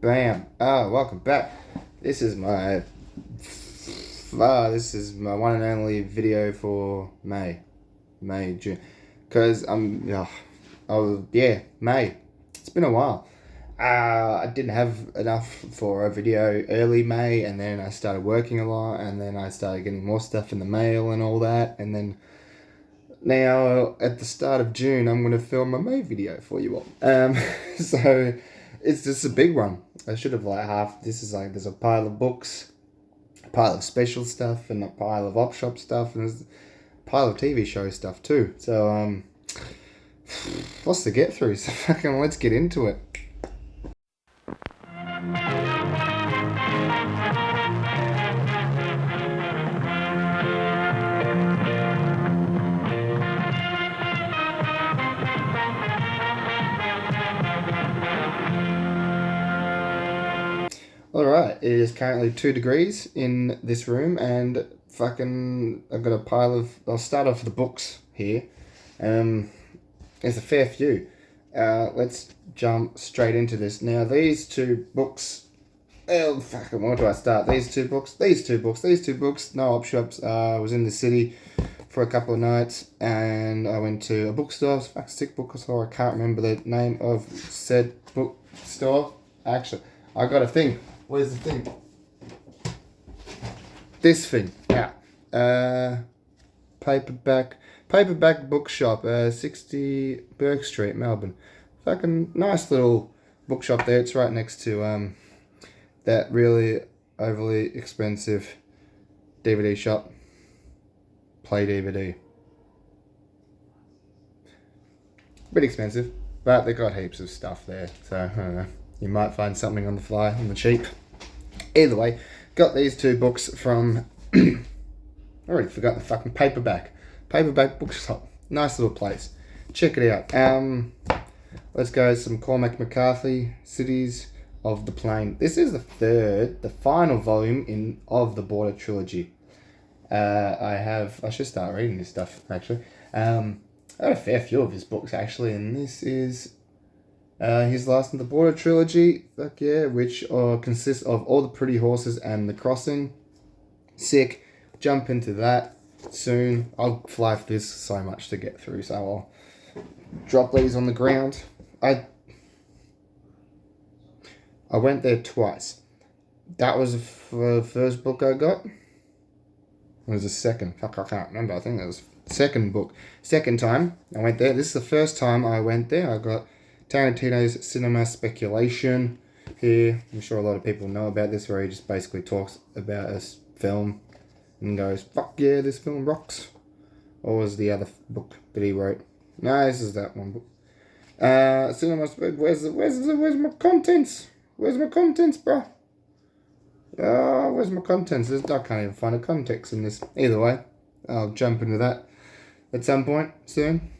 Bam. Welcome back. This is my one and only video for June, because May. It's been a while. I didn't have enough for a video early May, and then I started working a lot, and then I started getting more stuff in the mail and all that, and then now at the start of June, I'm going to film a May video for you all. So it's just a big one. I should have this is like, there's a pile of books, a pile of special stuff, and a pile of op shop stuff, and there's a pile of TV show stuff too. So lots to get through. So let's get into it. Alright, it is currently 2 degrees in this room, and I've got a pile of, I'll start off with the books here. There's a fair few. Let's jump straight into this. Now, these two books, where do I start? These two books, no op shops. I was in the city for a couple of nights, and I went to a bookstore, sick bookstore. I can't remember the name of said bookstore. Actually, I got a thing. Where's the thing? This thing. Yeah. Paperback bookshop, 60 Burke Street, Melbourne. Fucking nice little bookshop there. It's right next to that really overly expensive DVD shop, Play DVD. Bit expensive, but they got heaps of stuff there. So I don't know. You might find something on the fly, on the cheap. Either way, got these two books from, I already forgot the fucking paperback bookshop. Nice little place. Check it out. Let's go some Cormac McCarthy, Cities of the Plain. This is the final volume of the Border trilogy. I should start reading this stuff, actually. I got a fair few of his books, actually, and this is his last in the Border trilogy, which consists of All the Pretty Horses and The Crossing. Sick. Jump into that soon. I'll fly for this, so much to get through, so I'll drop these on the ground. I went there twice. That was the first book I got. It was the second. I can't remember. I think that was the second book. Second time I went there. This is the first time I went there. I got Tarantino's Cinema Speculation here. I'm sure a lot of people know about this, where he just basically talks about a film and goes, fuck yeah, this film rocks. Or was the other book that he wrote? No, this is that one book. Cinema where's my contents? Where's my contents, bro? Where's my contents? I can't even find a context in this. Either way, I'll jump into that at some point soon.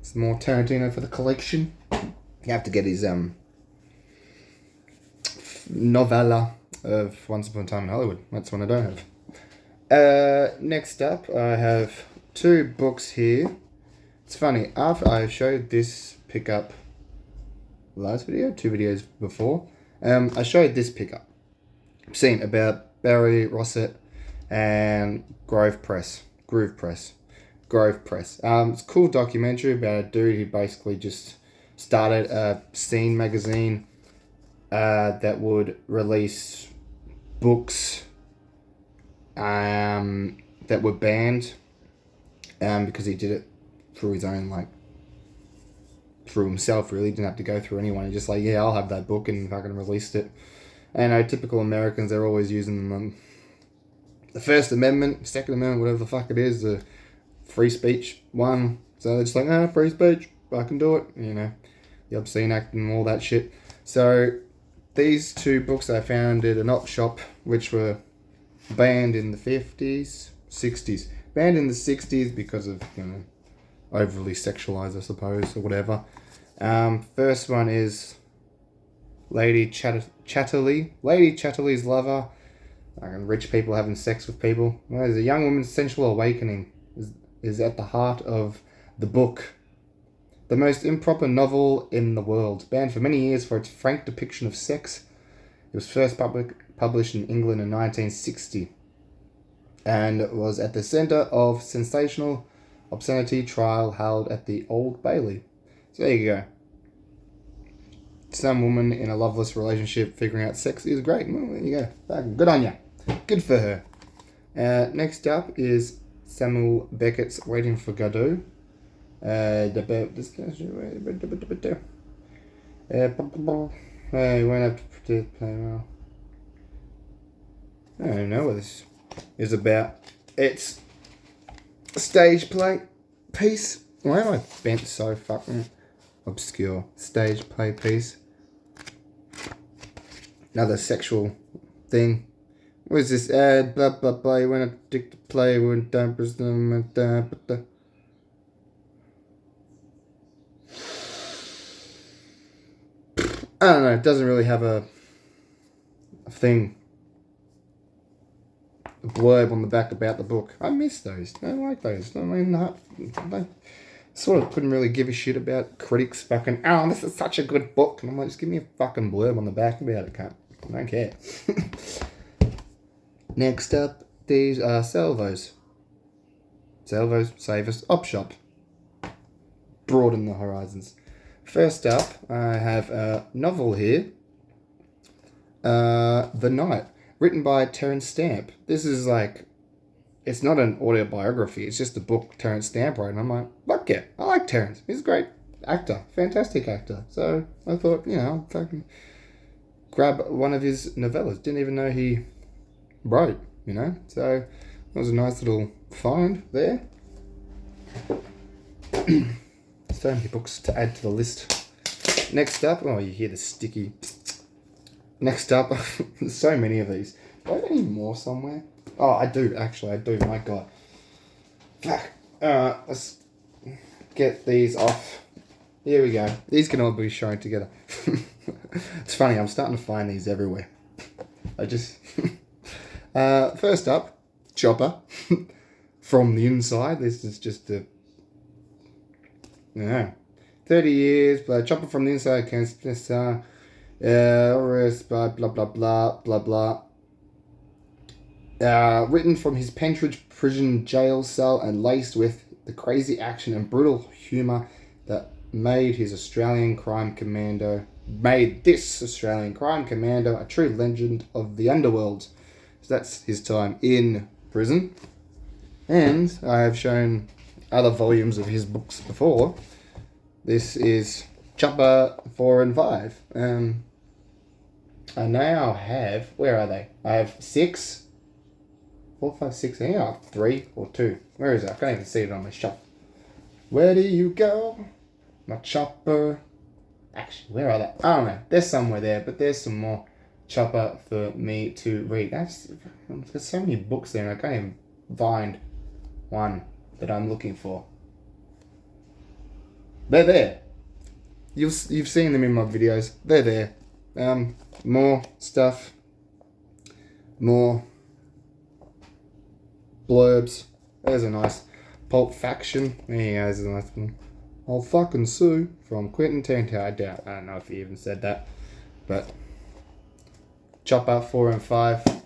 Some more Tarantino for the collection. You have to get his novella of Once Upon a Time in Hollywood. That's one I don't have. Next up, I have 2 books here. It's funny, after I showed this pickup last video, 2 videos before, I showed this pickup. Seen about Barry Rossett and Grove Press. It's a cool documentary about a dude who basically just started a scene magazine that would release books that were banned because he did it through his own, through himself, really. Didn't have to go through anyone. He just I'll have that book, and fucking released it. And typical Americans, they're always using them. The First Amendment, Second Amendment, whatever the fuck it is, the free speech one. So they're just free speech, I can do it. The Obscene Act and all that shit. So these 2 books I found at an op shop, which were banned in the 50s, 60s. Banned in the 60s because of, overly sexualized, I suppose, or whatever. First one is Lady Chatterley's Lover. Rich people having sex with people. There's a young woman's sensual awakening is at the heart of the book. The most improper novel in the world. Banned for many years for its frank depiction of sex, It was first published in England in 1960 and was at the centre of sensational obscenity trial held at the Old Bailey. So there you go. Some woman in a loveless relationship figuring out sex is great. Well, there you go. Good on ya. Good for her. Next up is Samuel Beckett's Waiting for Godot. I won't have to play well. I don't know what this is about. It's a stage play piece. Why am I bent so fucking obscure? Stage play piece. Another sexual thing. What is this? Blah blah blah. You want to dick to play with dampers them. I don't know. It doesn't really have a thing. A blurb on the back about the book. I miss those. I like those. I mean, I sort of couldn't really give a shit about critics fucking, oh, this is such a good book. And I'm like, just give me a fucking blurb on the back about it, cunt. I don't care. Next up, these are salvos. Salvos, save us, op shop. Broaden the horizons. First up, I have a novel here. The Night, written by Terence Stamp. This is like, it's not an autobiography, it's just a book Terence Stamp wrote. And I'm like, fuck yeah, I like Terence. He's a great actor, fantastic actor. So I thought, I'll fucking grab one of his novellas. Didn't even know he wrote, So that was a nice little find there. So many books to add to the list. Next up, oh, you hear the sticky. Next up, there's so many of these. Do I have any more somewhere? Oh, I do, actually, I do, my God. Fuck. Let's get these off. Here we go. These can all be shown together. It's funny, I'm starting to find these everywhere. I just... first up, Chopper. From the Inside. This is just a... 30 years, but Chopper from the Inside, blah, blah, blah, blah, blah. Written from his Pentridge prison jail cell and laced with the crazy action and brutal humour that made this Australian crime commando a true legend of the underworld. So that's his time in prison. And I have shown other volumes of his books before. This is Chopper 4 and 5. I now have, where are they? I have 6. 4, 5, 6, I think I have 3 or 2. Where is it? I can't even see it on my shelf. Where do you go? My Chopper. Actually, where are they? I don't know. There's somewhere there, but there's some more Chopper for me to read. There's so many books there and I can't even find one that I'm looking for. They're there. You've seen them in my videos. They're there. More stuff. More blurbs. There's a nice Pulp Faction. Yeah, there's a nice one. I'll fucking sue from Quentin Tarantino. I don't know if he even said that. But Chopper 4 and 5.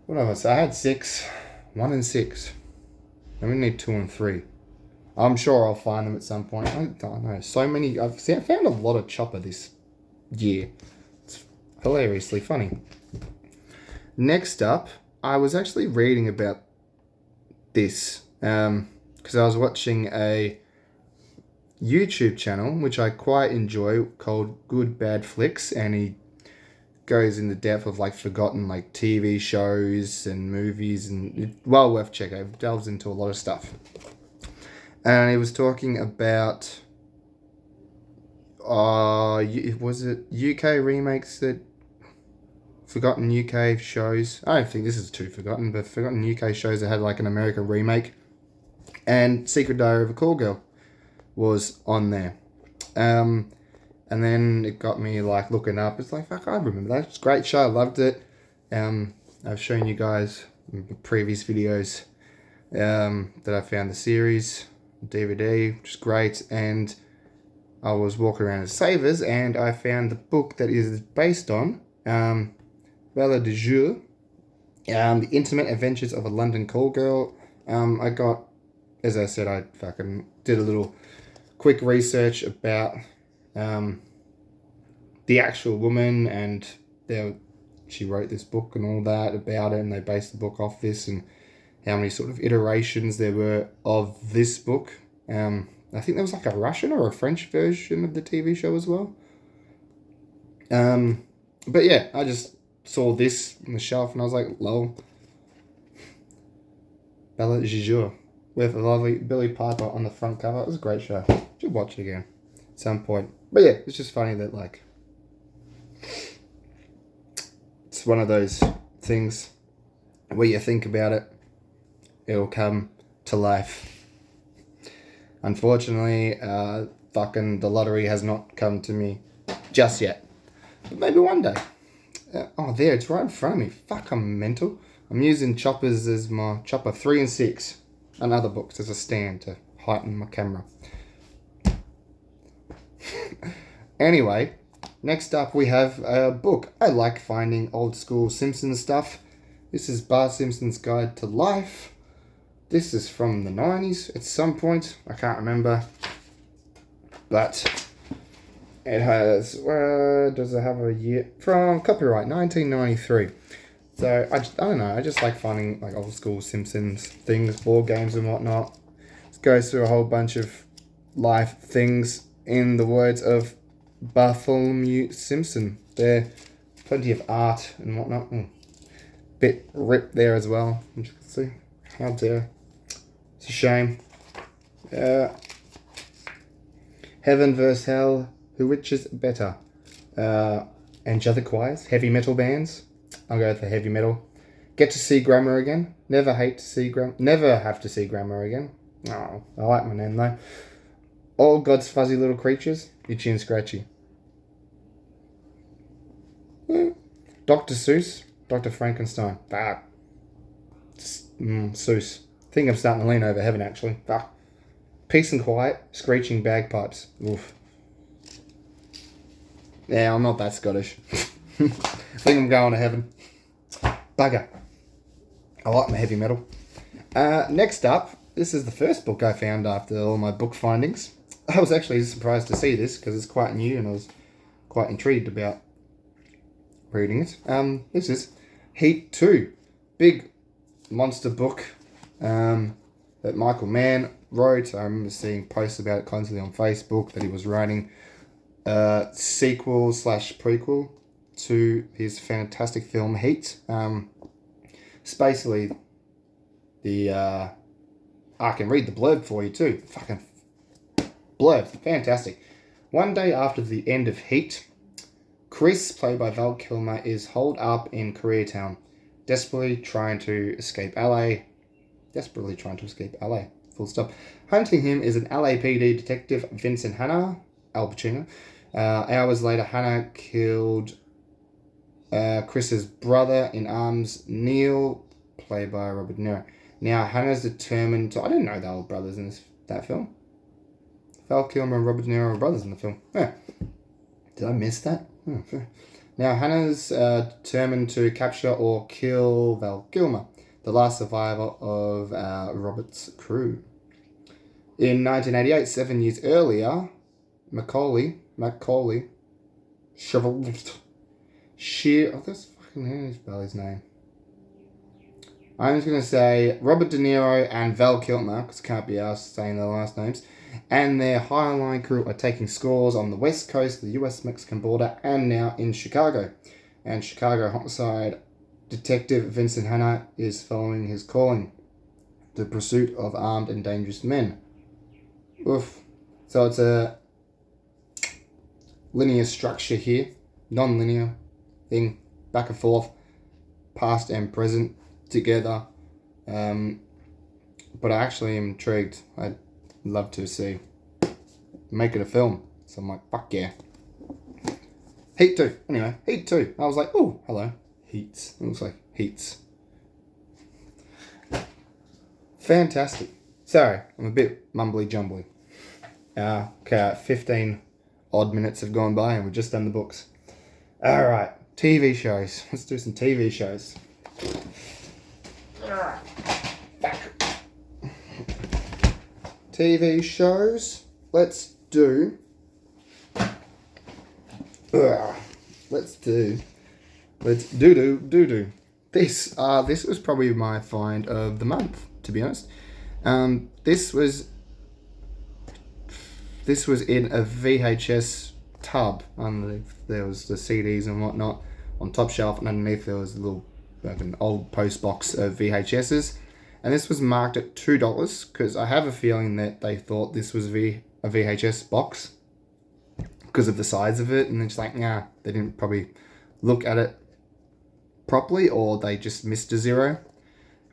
What else? I had 6. 1 and 6. I only need 2 and 3. I'm sure I'll find them at some point. I don't know. So many. I've found a lot of Chopper this year. It's hilariously funny. Next up, I was actually reading about this because I was watching a YouTube channel which I quite enjoy called Good Bad Flicks, and he goes into depth of like forgotten like TV shows and movies, and it's well worth checking. It delves into a lot of stuff. And he was talking about, was it UK remakes that, forgotten UK shows. I don't think this is too forgotten, but forgotten UK shows that had like an American remake. And Secret Diary of a Call Girl was on there. And then it got me like looking up. It's like, fuck, I remember that. It's a great show. I loved it. I've shown you guys in previous videos that I found the series. DVD, which is great, and I was walking around at Savers and I found the book that is based on Bella de Jour, The Intimate Adventures of a London Call Girl. I got, as I said, I fucking did a little quick research about the actual woman, and she wrote this book and all that about it, and they based the book off this, and how many sort of iterations there were of this book. I think there was like a Russian or a French version of the TV show as well. But yeah, I just saw this on the shelf and I was like, lol. Bella Jour with a lovely Billy Piper on the front cover. It was a great show. Should watch it again at some point. But yeah, it's just funny that like it's one of those things where you think about it, it'll come to life. Unfortunately, fucking the lottery has not come to me just yet. But maybe one day. Oh, there, it's right in front of me. Fuck, I'm mental. I'm using choppers as my chopper 3 and 6 and other books as a stand to heighten my camera. Anyway, next up we have a book. I like finding old school Simpsons stuff. This is Bart Simpson's Guide to Life. This is from the 90s at some point. I can't remember. But it has, does it have a year? From copyright 1993. So I don't know. I just like finding like old school Simpsons things, board games and whatnot. It goes through a whole bunch of life things in the words of Bartholomew Simpson. There, plenty of art and whatnot. Bit ripped there as well. As you can see, how dare. It's a shame. Heaven vs Hell. Which is better? Angelic choirs, heavy metal bands. I'll go for heavy metal. Get to see grammar again. Never have to see grammar again. Oh, I like my name though. All God's fuzzy little creatures. Itchy and scratchy. Dr. Seuss. Dr. Frankenstein. Fuck. Seuss. I think I'm starting to lean over heaven actually. Fuck. Peace and quiet. Screeching bagpipes. Oof. Yeah, I'm not that Scottish. I think I'm going to heaven. Bugger. I like my heavy metal. Next up, this is the first book I found after all my book findings. I was actually surprised to see this because it's quite new and I was quite intrigued about reading it. This is Heat 2. Big monster book that Michael Mann wrote. I remember seeing posts about it constantly on Facebook that he was writing sequel / prequel to his fantastic film Heat. It's basically the I can read the blurb for you too. Fucking blurb, fantastic. One day after the end of Heat, Chris, played by Val Kilmer, is holed up in Koreatown, desperately trying to escape LA. Full stop. Hunting him is an LAPD detective, Vincent Hanna, Al Pacino. Hours later, Hannah killed Chris's brother in arms, Neil, played by Robert De Niro. Now, Hannah's determined to... I didn't know they were brothers in that film. Val Kilmer and Robert De Niro were brothers in the film. Yeah. Did I miss that? Fair. Now, Hannah's determined to capture or kill Val Kilmer, the last survivor of Robert's crew. In 1988, 7 years earlier, Macaulay, that's fucking how do you spell his name? I'm just going to say Robert De Niro and Val Kilmer, because it can't be asked saying their last names, and their Highline crew are taking scores on the west coast of the US-Mexican border and now in Chicago. And Chicago homicide detective Vincent Hanna is following his calling, the pursuit of armed and dangerous men. Oof. So it's a linear structure here, non-linear thing, back and forth, past and present together. But I actually am intrigued. I'd love to see make it a film. So I'm like, fuck yeah. Heat 2. Anyway, Heat 2. I was like, oh, hello. Heats. It looks like Heats. Fantastic. Sorry, I'm a bit mumbly jumbly. Okay, 15 odd minutes have gone by and we've just done the books. Alright, TV shows. Let's do some TV shows. TV shows. Let's do. Let's do. This was probably my find of the month, to be honest. This was in a VHS tub. Underneath there was the CDs and whatnot on top shelf, and underneath there was a little like an old post box of VHSs. And this was marked at $2 because I have a feeling that they thought this was a VHS box because of the size of it, and they're just like, nah, they didn't probably look at it properly, or they just missed a zero.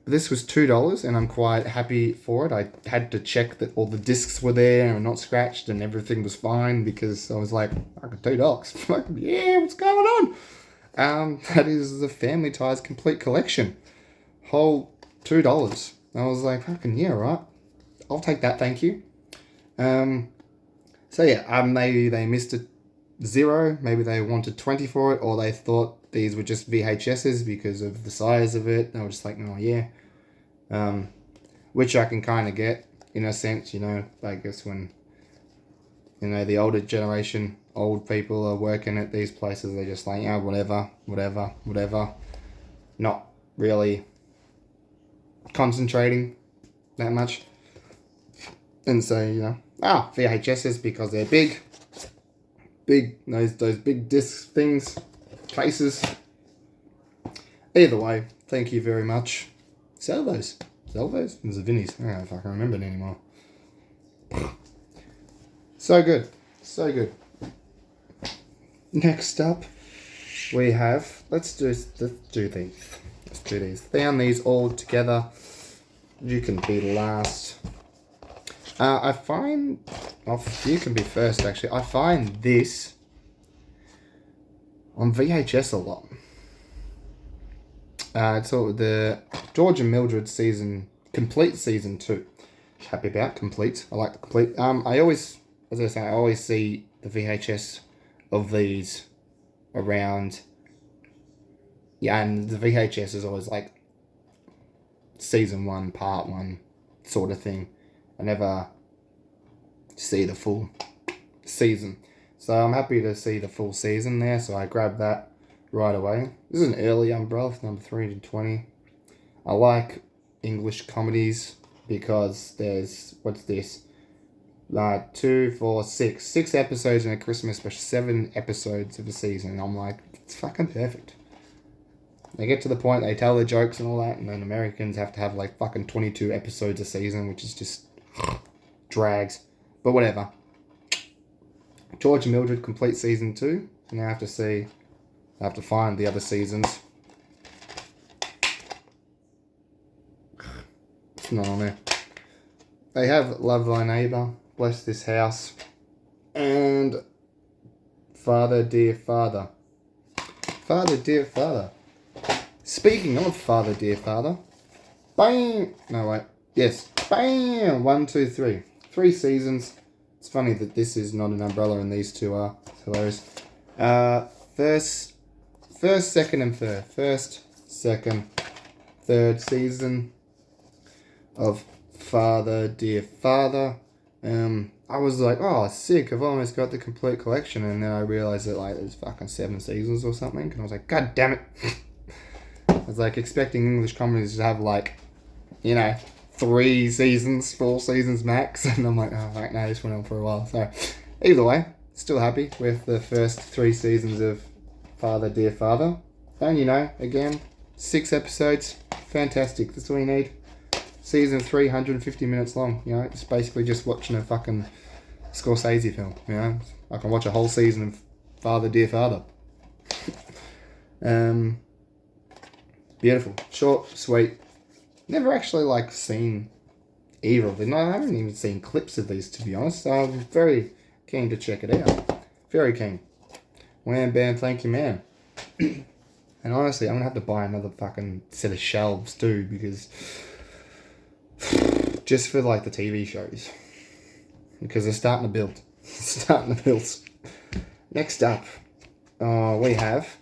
But this was $2, and I'm quite happy for it. I had to check that all the discs were there and not scratched, and everything was fine because I was like, $2. Yeah, what's going on? That is the Family Ties complete collection, whole $2. I was like, fucking yeah, right. I'll take that, thank you. So yeah, maybe they missed a zero. Maybe they wanted 20 for it, or they thought these were just VHSs because of the size of it. They were just like, oh yeah. Which I can kind of get in a sense, you know. I guess when, you know, the older generation, old people are working at these places, they're just like, oh, whatever. Not really concentrating that much. And so, you know, VHSs because they're big, those big disc things, cases. Either way, thank you very much. Sell those. There's a Vinnie's. I don't know if I can remember it anymore. So good. Next up, we have, let's do these. Found these all together. You can be last. You can be first, actually. I find this on VHS a lot. It's all the George and Mildred complete season 2. Happy about complete. I like the complete. I always see the VHS of these around. Yeah, and the VHS is always like season 1, part 1 sort of thing. I never see the full season. So I'm happy to see the full season there, so I grabbed that right away. This is an early umbrella, number 320. I like English comedies because there's, what's this? 2, 4, 6. 6 episodes in a Christmas special, 7 episodes of a season. And I'm like, it's fucking perfect. They get to the point, they tell their jokes and all that, and then Americans have to have like fucking 22 episodes a season, which is just drags. But whatever. George and Mildred complete season 2. Now I have to find the other seasons. It's not on there. They have Love Thy Neighbour, Bless This House, and Father Dear Father. Father Dear Father. Speaking of Father Dear Father, bam! No, wait. Yes. Bam! 1, 2, 3. 3 seasons. It's funny that this is not an umbrella and these two are. It's hilarious. First, second, and third. First, second, third season of Father Dear Father. I was like, oh, sick, I've almost got the complete collection, and then I realised that like there's fucking 7 seasons or something, and I was like, god damn it. I was like expecting English comedies to have like, you know, 3 seasons, 4 seasons max, and I'm like, oh, right, no, this went on for a while. So, either way, still happy with the first 3 seasons of Father Dear Father. And, you know, again, 6 episodes, fantastic, that's all you need. Season 350 minutes long, you know, it's basically just watching a fucking Scorsese film, you know. I can watch a whole season of Father Dear Father. Beautiful, short, sweet. Never actually like seen either of them. No, I haven't even seen clips of these, to be honest. So I'm very keen to check it out. Very keen. Wham bam, thank you, man. And honestly, I'm gonna have to buy another fucking set of shelves too, because just for like the TV shows, because they're starting to build. Next up, we have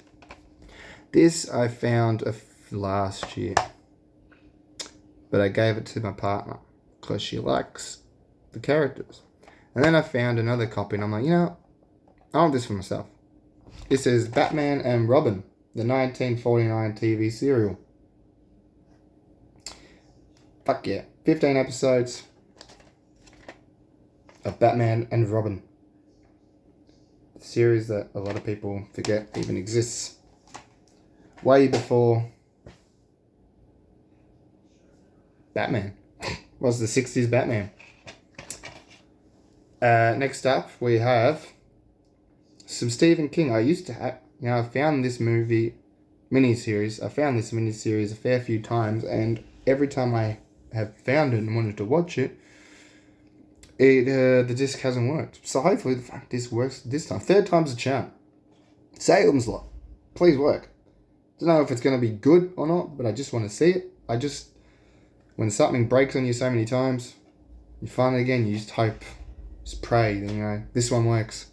This I found last year, but I gave it to my partner because she likes the characters. And then I found another copy, and I'm like, I want this for myself. This is Batman and Robin, the 1949 TV serial. Fuck yeah. 15 episodes of Batman and Robin. The series that a lot of people forget even exists. Way before Batman. Was the 60s Batman. Next up, we have some Stephen King. I used to have, I found this miniseries. I found this miniseries a fair few times, and every time I have found it and wanted to watch it, the disc hasn't worked. So hopefully the fuck this works this time. Third time's a charm. Salem's Lot. Please work. Don't know if it's going to be good or not, but I just want to see it. When something breaks on you so many times, you find it again, you just hope, just pray, this one works.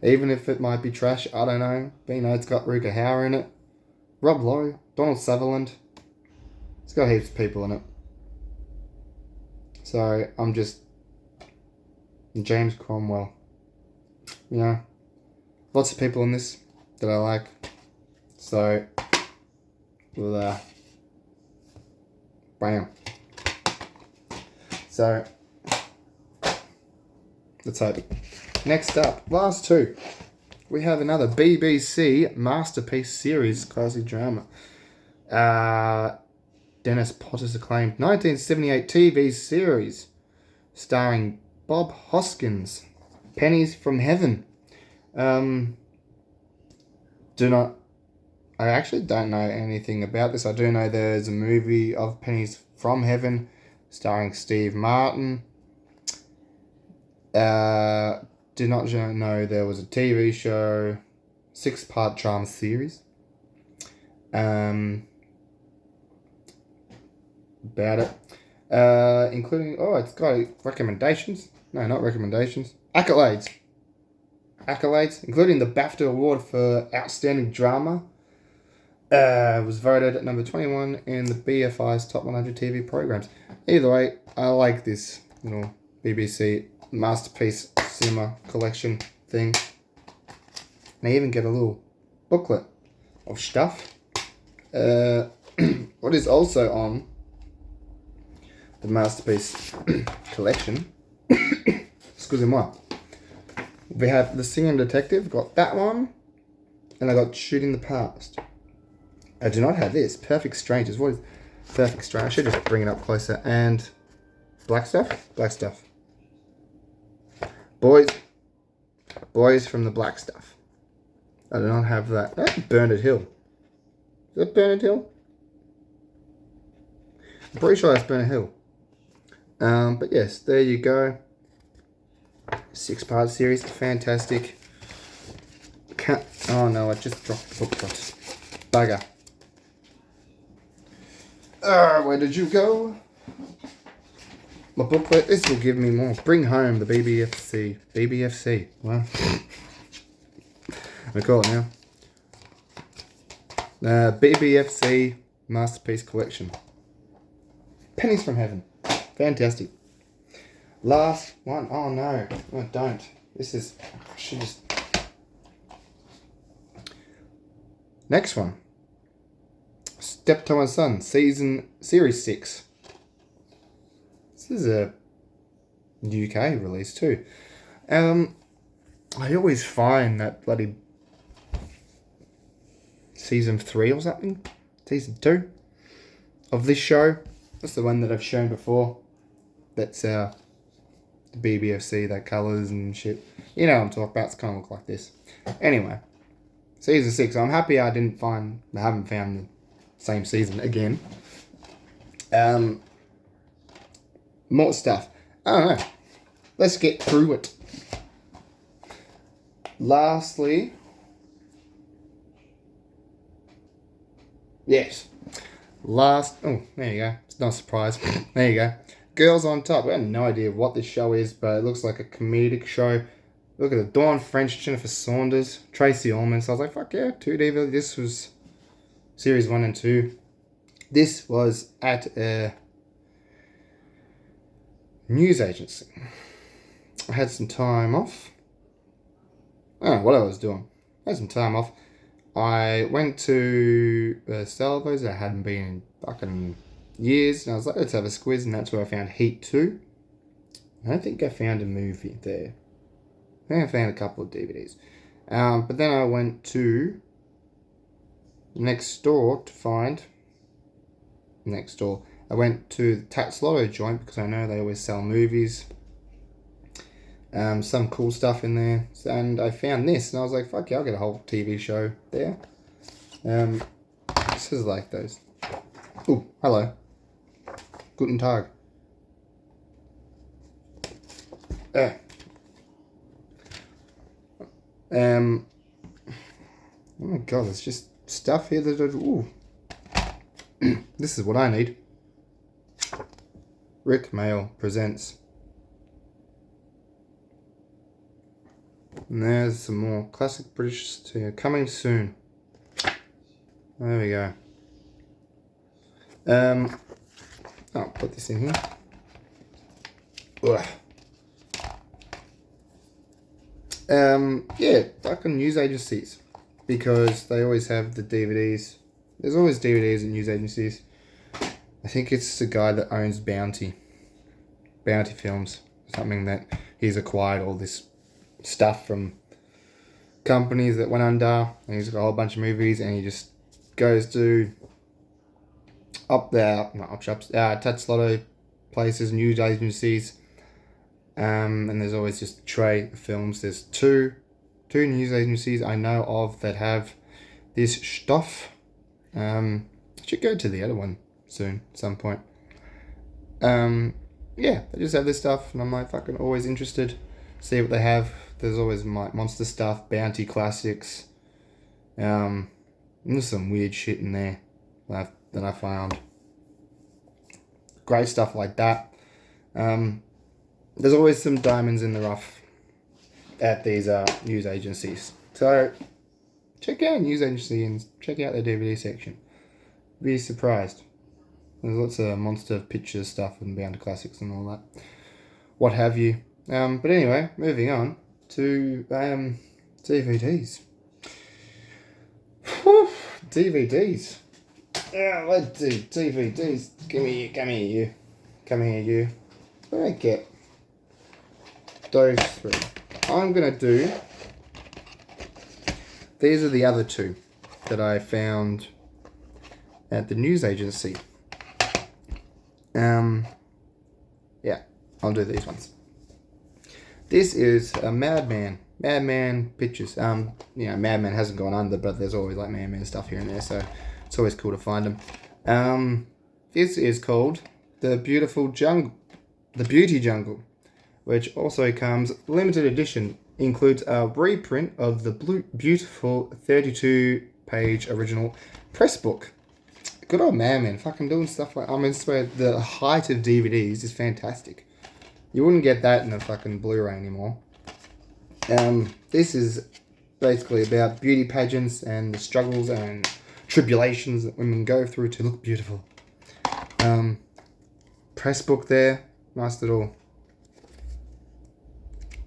Even if it might be trash, I don't know. But it's got Rutger Hauer in it. Rob Lowe, Donald Sutherland. It's got heaps of people in it. So, I'm just... James Cromwell. Lots of people in this that I like. So, bam. So, let's hope it. Next up, last two. We have another BBC masterpiece series, classic drama. Dennis Potter's acclaimed 1978 TV series starring Bob Hoskins. Pennies from Heaven. I actually don't know anything about this. I do know there's a movie of Pennies from Heaven starring Steve Martin. Did not know there was a TV show, 6-part drama series. About it. Including, it's got recommendations. No, not recommendations. Accolades, including the BAFTA Award for Outstanding Drama. Was voted at number 21 in the BFI's Top 100 TV programs. Either way, I like this little BBC masterpiece cinema collection thing. And I even get a little booklet of stuff. What is also on the masterpiece collection? Excusez-moi. We have The Singing Detective, got that one, and I got Shooting the Past. I do not have this. Perfect Strangers. What is Perfect Strangers? I should just bring it up closer. And Black Stuff? Black Stuff. Boys from the Black Stuff. I do not have that. Bernard Hill. Is that Bernard Hill? I'm pretty sure that's Bernard Hill. But yes, there you go. 6-part series. Fantastic. Oh no, I just dropped the booklet. Bugger. Where did you go? My booklet. This will give me more. Bring home the BBFC. BBFC. Wow. We call it now. BBFC Masterpiece Collection. Pennies from Heaven. Fantastic. Last one. Oh no. No, don't. This is... I should just... Next one. Steptoe and Son. Series 6. This is a UK release too. I always find that bloody season 3 or something, season 2 of this show. That's the one that I've shown before. That's the BBFC, that colours and shit. You know what I'm talking about. It's kind of look like this. Anyway, season 6. I'm happy I haven't found the same season again. More stuff. I don't know. Let's get through it. Lastly, yes. Oh, there you go. It's not a surprise. There you go. Girls on Top. I have no idea what this show is, but it looks like a comedic show. Look at the Dawn French, Jennifer Saunders, Tracy Ullman. So I was like, fuck yeah, 2D. This was series 1 and 2. This was at a news agency. I had some time off. I don't know what I was doing. I had some time off. I went to Salvos. I hadn't been in fucking years. And I was like, let's have a squiz. And that's where I found Heat 2. I don't think I found a movie there. I think I found a couple of DVDs. But then I went to next door to find... Next door. I went to the Tats Lotto joint because I know they always sell movies. Some cool stuff in there. And I found this and I was like, fuck yeah, I'll get a whole TV show there. This is like those. Oh, hello. Guten Tag. Oh my god, there's just stuff here that ooh. This is what I need. Rick Mail presents. And there's some more classic British to coming soon. There we go. I'll put this in here. Ugh. Yeah, fucking news agencies. Because they always have the DVDs. There's always DVDs in news agencies. I think it's the guy that owns Bounty Films. Something that he's acquired all this stuff from companies that went under. And he's got a whole bunch of movies. And he just goes to Tats Lotto places, news agencies. And there's always just a tray of films. There's two news agencies I know of that have this stuff. I should go to the other one soon, at some point. Yeah, they just have this stuff, and I'm like fucking always interested. See what they have. There's always monster stuff, Bounty classics. There's some weird shit in there that I found. Great stuff like that. There's always some diamonds in the rough at these news agencies. So check out a news agency and check out their DVD section. Be surprised. There's lots of monster pictures stuff and Bound Classics and all that. What have you. But anyway, moving on to DVDs. Whew, DVDs. Yeah, let's do DVDs. Come here, you. What do I get? Those three. I'm going to do... These are the other two that I found at the news agency. Yeah, I'll do these ones. This is a Madman Pictures. Madman hasn't gone under, but there's always like Madman stuff here and there, so it's always cool to find them. This is called The Beauty Jungle, which also comes limited edition. Includes a reprint of the beautiful 32-page original press book. Good old Madman, fucking doing stuff like... I swear, the height of DVDs is fantastic. You wouldn't get that in a fucking Blu-ray anymore. This is basically about beauty pageants and the struggles and tribulations that women go through to look beautiful. Press book there. Nice little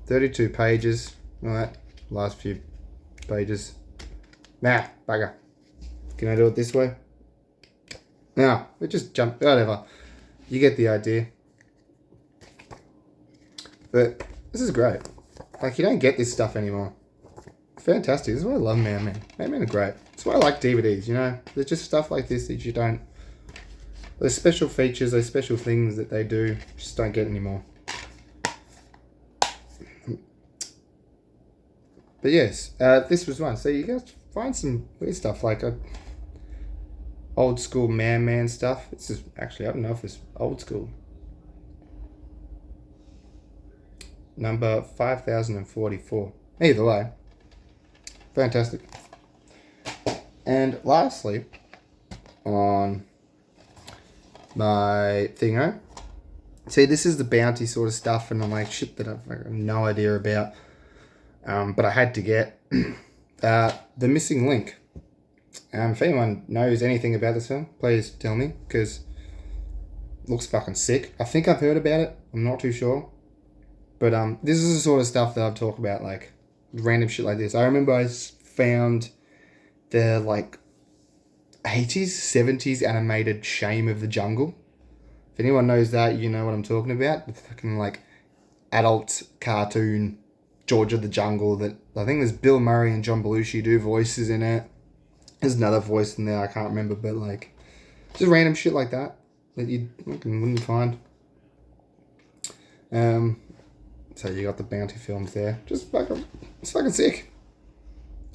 32 pages. Alright, last few pages. Nah, bugger. Can I do it this way? No, it just jumped. Whatever. You get the idea. But this is great. Like, you don't get this stuff anymore. Fantastic. This is why I love Madman. Madman are great. That's why I like DVDs, you know? There's just stuff like this that you don't... Those special features, those special things that they do, just don't get anymore. But yes, this was one. So you guys find some weird stuff like old school Man stuff. This is actually, I don't know if it's old school. Number 5044. Either way, fantastic. And lastly, on my thingo, see, this is the Bounty sort of stuff, and I'm like, shit that I've no idea about. But I had to get The Missing Link. If anyone knows anything about this film, please tell me, because it looks fucking sick. I think I've heard about it. I'm not too sure. But this is the sort of stuff that I've talked about, like random shit like this. I remember I found the like 80s, 70s animated Shame of the Jungle. If anyone knows that, you know what I'm talking about. The fucking like adult cartoon George of the Jungle that I think there's Bill Murray and John Belushi do voices in it. There's another voice in there I can't remember, but like just random shit like that you wouldn't find. So you got the Bounty films there. Just fucking, it's fucking sick.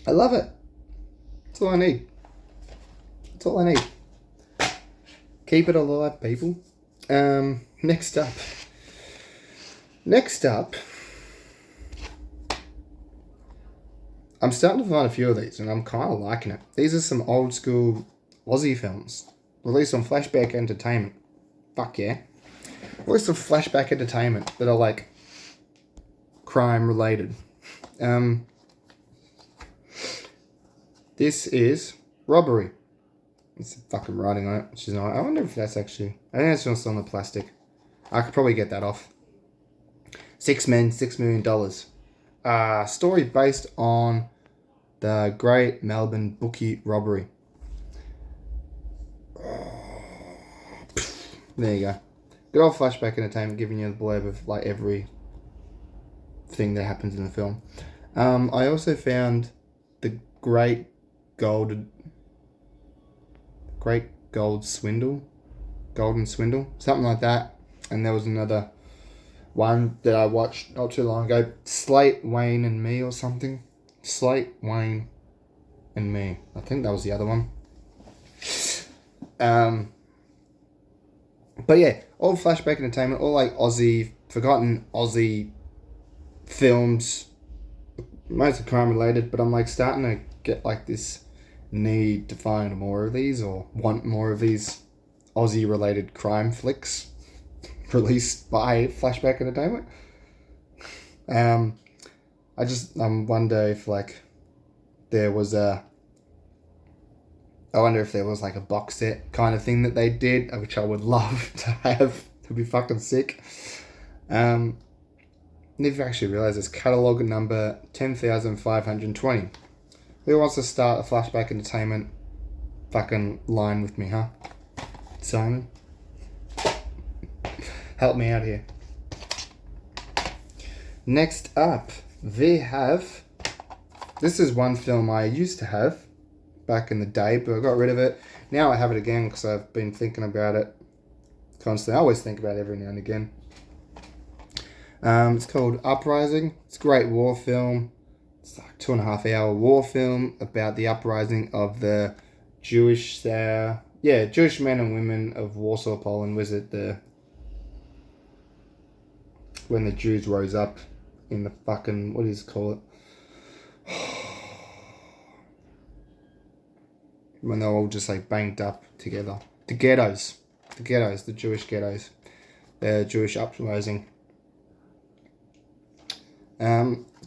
I love it. That's all I need. That's all I need. Keep it alive, people. Next up, I'm starting to find a few of these, and I'm kind of liking it. These are some old school Aussie films, released on Flashback Entertainment. Fuck yeah. Released on Flashback Entertainment that are like crime related. This is Robbery. It's fucking writing on it, which is not. I wonder if that's actually. I think it's just on the plastic. I could probably get that off. 6 Men, $6 million. Story based on the Great Melbourne Bookie Robbery. There you go. Good old Flashback Entertainment giving you the blurb of like every thing that happens in the film. I also found the Golden Swindle, something like that. And there was another one that I watched not too long ago, Slate, Wayne and Me or something. Slate, Wayne and Me. I think that was the other one. But yeah, all Flashback Entertainment, all like forgotten Aussie films, mostly crime related, but I'm like starting to get like this need to find more of these or want more of these Aussie related crime flicks released by Flashback Entertainment. I wonder if like there was a box set kind of thing that they did, which I would love to have. To be fucking sick. Never actually realised it's catalogue number 10,520. Who wants to start a Flashback Entertainment fucking line with me, huh? Simon? Help me out here. Next up, we have... This is one film I used to have back in the day, but I got rid of it. Now I have it again because I've been thinking about it constantly. I always think about it every now and again. It's called Uprising. It's a great war film. It's like 2.5 hour war film about the uprising of the Jewish men and women of Warsaw, Poland. Was it when the Jews rose up in the fucking, what do you call it? When they're all just like banked up together. The Jewish ghettos. The Jewish uprising.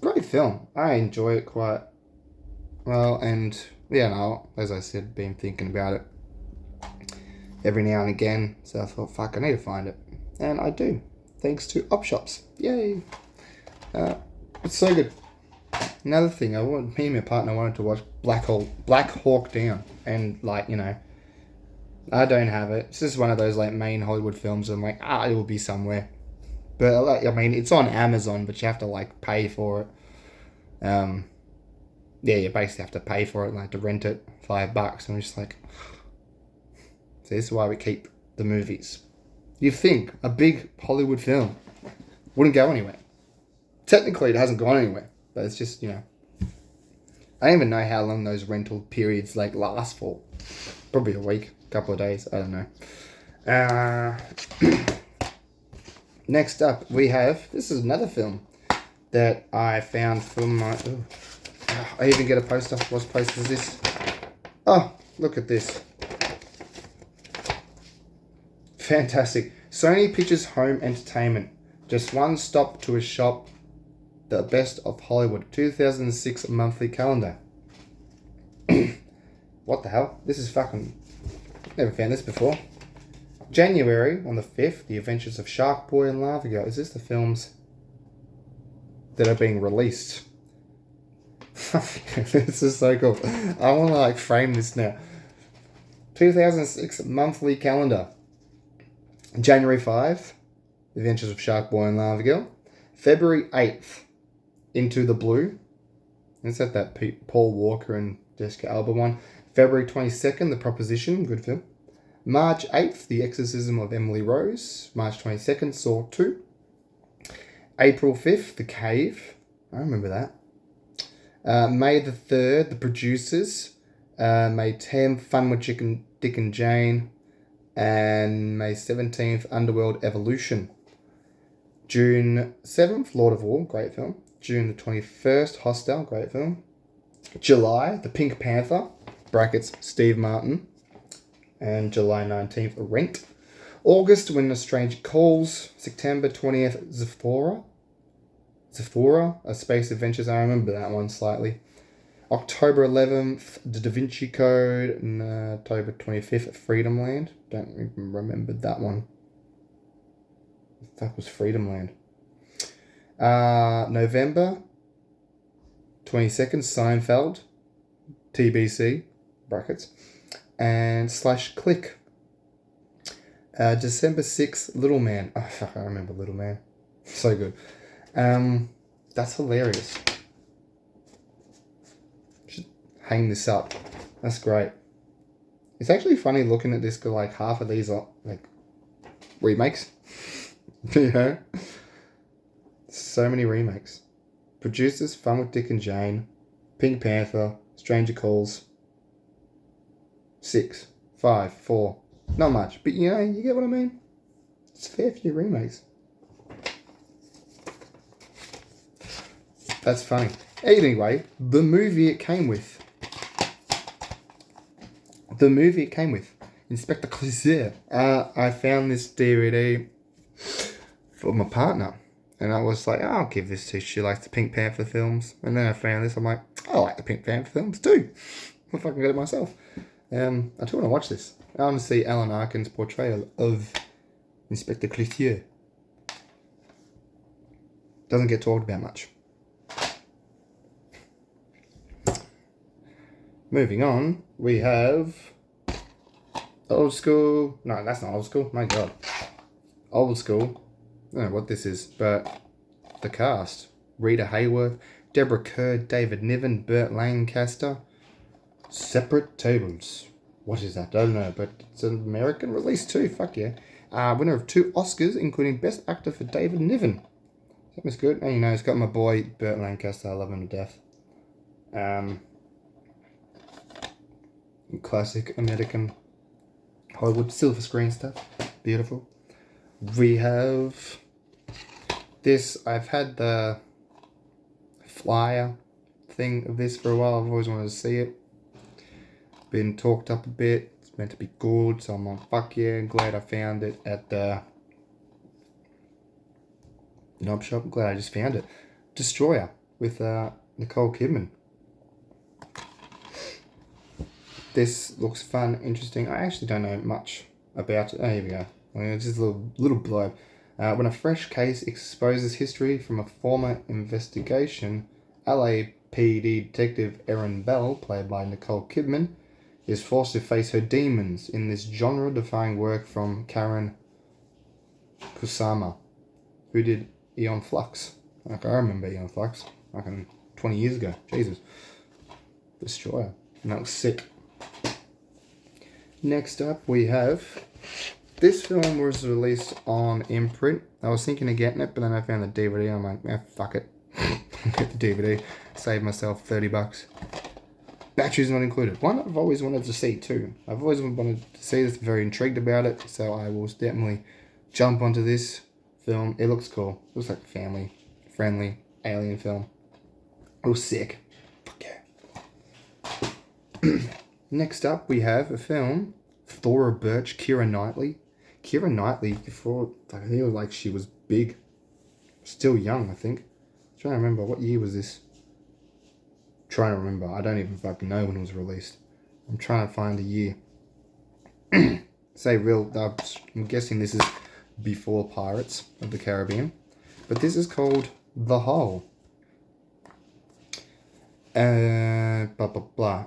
Great film. I enjoy it quite well, and as I said, been thinking about it every now and again, so I thought, fuck, I need to find it, and I do, thanks to Op Shops. Yay! It's so good. Another thing, me and my partner wanted to watch Black Hawk Down, and I don't have it. It's just one of those like main Hollywood films. I'm like, it will be somewhere. But it's on Amazon, but you have to like pay for it. You basically have to pay for it, like to rent it, $5. And I'm just like, so this is why we keep the movies. You think a big Hollywood film wouldn't go anywhere? Technically, it hasn't gone anywhere, but it's just I don't even know how long those rental periods like last for. Probably a week, couple of days. I don't know. Next up, we have... This is another film that I found from my... I even get a poster. What poster is this? Oh, look at this. Fantastic. Sony Pictures Home Entertainment. Just one stop to a shop. The best of Hollywood. 2006 monthly calendar. What the hell? This is fucking... Never found this before. January, on the 5th, The Adventures of Shark Boy and Lava Girl. Is this the films that are being released? This is so cool. I want to like frame this now. 2006 monthly calendar. January 5, The Adventures of Shark Boy and Lava Girl. February 8th, Into the Blue. Is that Paul Walker and Jessica Alba one? February 22nd, The Proposition. Good film. March 8th, The Exorcism of Emily Rose. March 22nd, Saw 2. April 5th, The Cave. I remember that. May the 3rd, The Producers. May 10th, Fun with Dick and Jane. And May 17th, Underworld Evolution. June 7th, Lord of War, great film. June the 21st, Hostel, great film. July, The Pink Panther, brackets Steve Martin. And July 19th, Rent. August, When a Stranger Calls. September 20th, Zephora, A Space Adventures. I remember that one slightly. October 11th, The Da Vinci Code. And October 25th, Freedom Land. Don't even remember that one. That was Freedom Land. November 22nd, Seinfeld. TBC, brackets. And /Click. December 6th, Little Man. Oh, fuck, I remember Little Man. So good. That's hilarious. Should hang this up. That's great. It's actually funny looking at this, because like half of these are like remakes. You know? So many remakes. Producers, Fun with Dick and Jane. Pink Panther. Stranger Calls. 6, 5, 4. Not much, but you know, you get what I mean? It's a fair few remakes. That's funny. Anyway, the movie it came with. Inspector Clouseau. I found this DVD for my partner. And I was like, oh, I'll give this to her. She likes the Pink Panther films. And then I found this. I'm like, I like the Pink Panther films too. I'll fucking get it myself. I do want to watch this. I want to see Alan Arkin's portrayal of Inspector Clouseau. Doesn't get talked about much. Moving on, we have old school. No, that's not old school. My God. Old school. I don't know what this is, but the cast. Rita Hayworth, Deborah Kerr, David Niven, Burt Lancaster. Separate Tables. What is that? I don't know, but it's an American release too. Fuck yeah. Winner of 2 Oscars, including Best Actor for David Niven. That was good. And you know, it's got my boy Burt Lancaster. I love him to death. Classic American Hollywood silver screen stuff. Beautiful. We have this. I've had the flyer thing of this for a while. I've always wanted to see it. Been talked up a bit. It's meant to be good, so I'm like, fuck yeah. I'm glad I found it at the knob shop. I'm glad I just found it. Destroyer with Nicole Kidman. This looks fun, interesting. I actually don't know much about it. Oh, here we go. It's just a little blurb. When a fresh case exposes history from a former investigation, LAPD detective Erin Bell, played by Nicole Kidman, is forced to face her demons in this genre-defying work from Karen Kusama, who did Aeon Flux. Like, I remember Aeon Flux, like 20 years ago. Jesus. Destroyer. And that was sick. Next up, we have... This film was released on imprint. I was thinking of getting it, but then I found the DVD. I'm like, fuck it. Get the DVD. Save myself $30. Batteries not included. One I've always wanted to see too. I've always wanted to see this. Very intrigued about it. So I will definitely jump onto this film. It looks cool. It looks like a family-friendly alien film. It was sick. Fuck yeah. Next up, we have a film. Thora Birch, Keira Knightley. Keira Knightley, before, I feel like she was big. Still young, I think. I'm trying to remember, what year was this? Trying to remember. I don't even fucking know when it was released. I'm trying to find a year. I'm guessing this is before Pirates of the Caribbean. But this is called The Hole. Blah, blah, blah.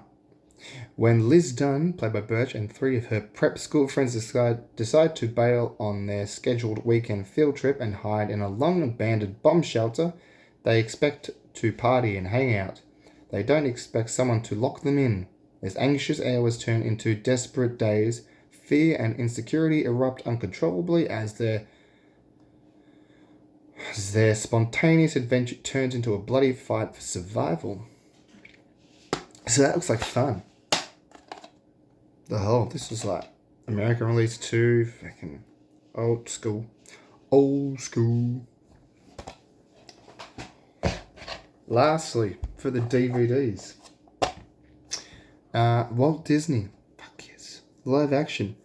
When Liz Dunn, played by Birch, and 3 of her prep school friends decide to bail on their scheduled weekend field trip and hide in a long-abandoned bomb shelter, they expect to party and hang out. They don't expect someone to lock them in. As anxious hours turn into desperate days, fear and insecurity erupt uncontrollably as their spontaneous adventure turns into a bloody fight for survival. So that looks like fun. The Hole. This was like American release 2. Fucking old school. Old school. Lastly, for the DVDs. Walt Disney. Fuck yes. Live action.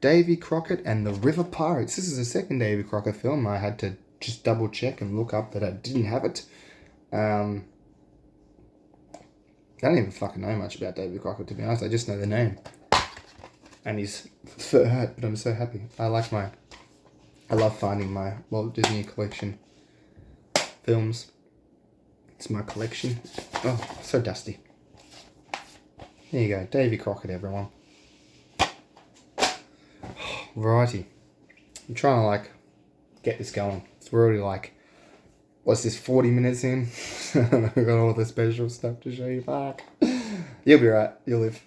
Davy Crockett and the River Pirates. This is the second Davy Crockett film. I had to just double check and look up that I didn't have it. I don't even fucking know much about Davy Crockett, to be honest. I just know the name. And his fur hat, but I'm so happy. I love finding my Walt Disney collection films. It's my collection. Oh, so dusty. There you go. Davy Crockett, everyone. Righty. I'm trying to, get this going. It's already, what's this, 40 minutes in? I've got all the special stuff to show you. Fuck. You'll be right. You'll live.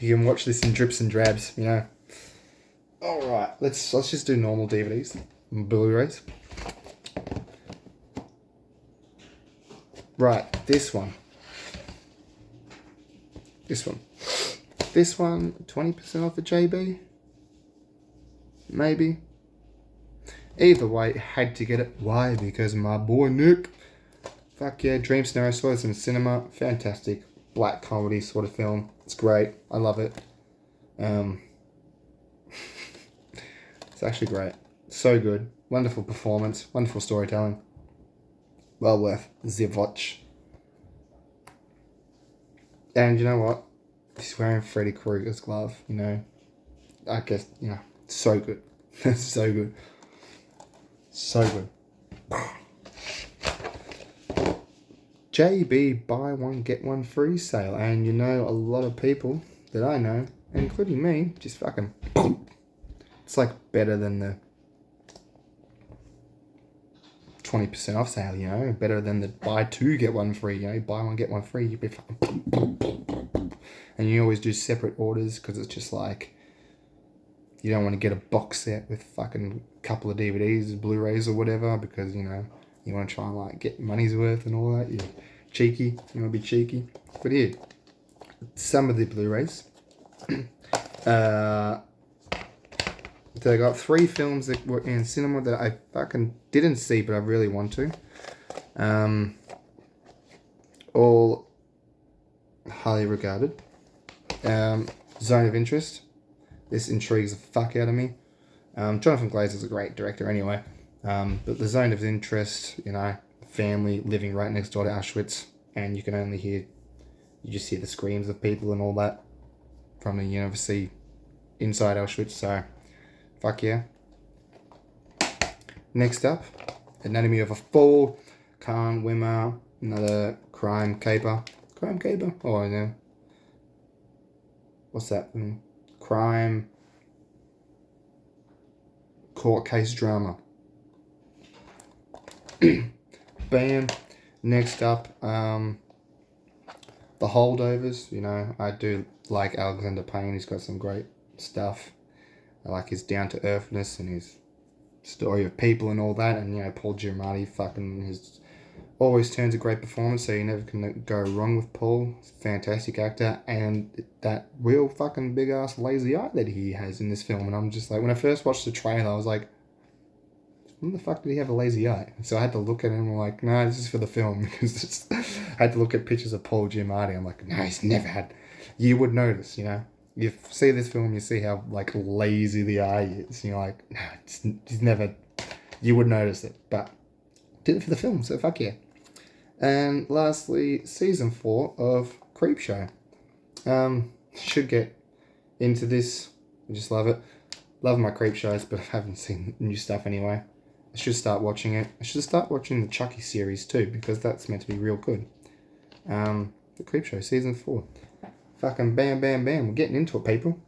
You can watch this in drips and drabs, Alright, let's just do normal DVDs and Blu-rays. Right, this one. This one, 20% off the JB? Maybe. Either way, had to get it. Why? Because my boy Nick. Fuck yeah, Dream Scenario, saw this in cinema. Fantastic. Black comedy sort of film. It's great. I love it. It's actually great. So good. Wonderful performance. Wonderful storytelling. Well worth the watch. And you know what? He's wearing Freddy Krueger's glove, I guess, so good. So good. So good. JB buy one get one free sale, and a lot of people that I know, including me, just fucking it's better than the 20% off sale, better than the buy two get one free, buy one get one free, you'd be fucking and you always do separate orders because it's just you don't want to get a box set with fucking couple of DVDs, Blu-rays or whatever because you want to try and get money's worth and all that. You're cheeky. You want to be cheeky. But here, some of the Blu-rays. They got 3 films that were in cinema that I fucking didn't see, but I really want to. All highly regarded. Zone of Interest. This intrigues the fuck out of me. Jonathan Glazer's a great director anyway. But the Zone of Interest, family living right next door to Auschwitz, and you can only hear the screams of people and all that from the university inside Auschwitz, so fuck yeah. Next up, Anatomy of a Fall, Khan Wimmer, another crime caper. Crime caper? Oh, no. What's that? Crime court case drama. Bam. Next up, The Holdovers. I do like Alexander Payne. He's got some great stuff. I like his down-to-earthness and his story of people and all that. And, Paul Giamatti always turns a great performance, so you never can go wrong with Paul. He's a fantastic actor. And that real fucking big-ass lazy eye that he has in this film. And I'm just when I first watched the trailer, I was like, when the fuck did he have a lazy eye? So I had to look at him and I'm like, no, this is for the film. Because I had to look at pictures of Paul Giamatti. I'm like, no, he's never had... You would notice, You see this film, you see how, lazy the eye is. You're like, no, he's never... You would notice it. But did it for the film, so fuck yeah. And lastly, season 4 of Creepshow. Should get into this. I just love it. Love my creep shows, but I haven't seen new stuff anyway. I should start watching it. I should start watching the Chucky series too, because that's meant to be real good. The Creep Show, season 4. Fucking bam, bam, bam. We're getting into it, people.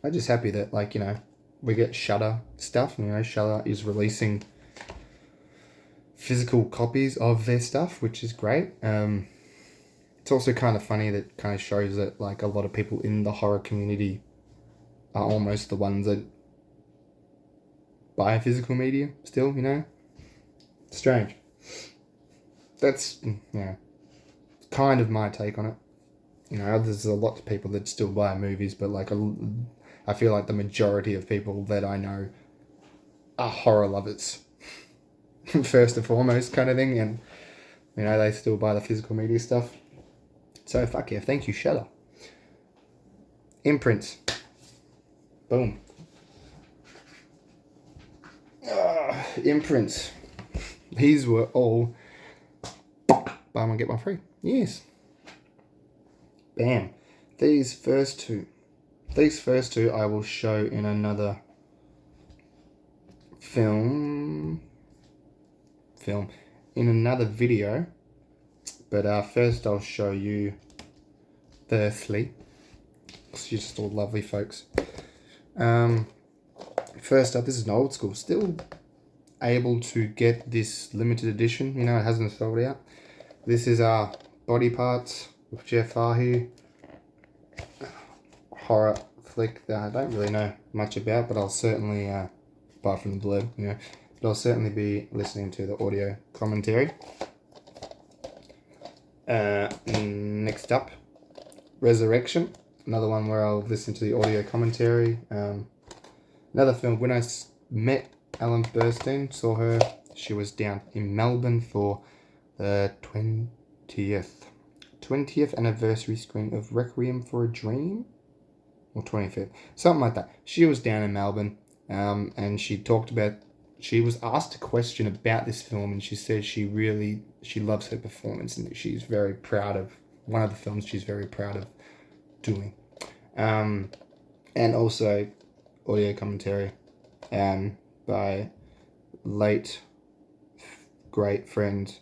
I'm just happy that, like, you know, we get Shudder stuff. You know, Shudder is releasing physical copies of their stuff, which is great. It's also kind of funny that kind of shows that, like, a lot of people in the horror community are almost the ones that buy physical media still, you know? Strange. That's, yeah, kind of my take on it. You know, there's a lot of people that still buy movies, but, like, I feel like the majority of people that I know are horror lovers. First and foremost kind of thing, and, you know, they still buy the physical media stuff. So, fuck yeah, thank you, Shudder. Imprints. Boom. Imprints. These were all buy one get one free. Yes. Bam. These first two I will show in another film in another video. But first I'll show you firstly. You're just all lovely folks. First up, this is an old school. Still able to get this limited edition. You know, it hasn't sold out. This is our Body Parts with Jeff Fahey. Horror flick that I don't really know much about, but I'll certainly, apart from the blurb, you know, but I'll certainly be listening to the audio commentary. Next up, Resurrection. Another one where I'll listen to the audio commentary. Another film, when I met Ellen Burstyn, saw her, she was down in Melbourne for the 20th anniversary screen of Requiem for a Dream? Or 25th, something like that. She was down in Melbourne, and she talked about, she was asked a question about this film, and she said she loves her performance, and she's very proud of, one of the films she's very proud of doing. And also audio commentary by late great friend,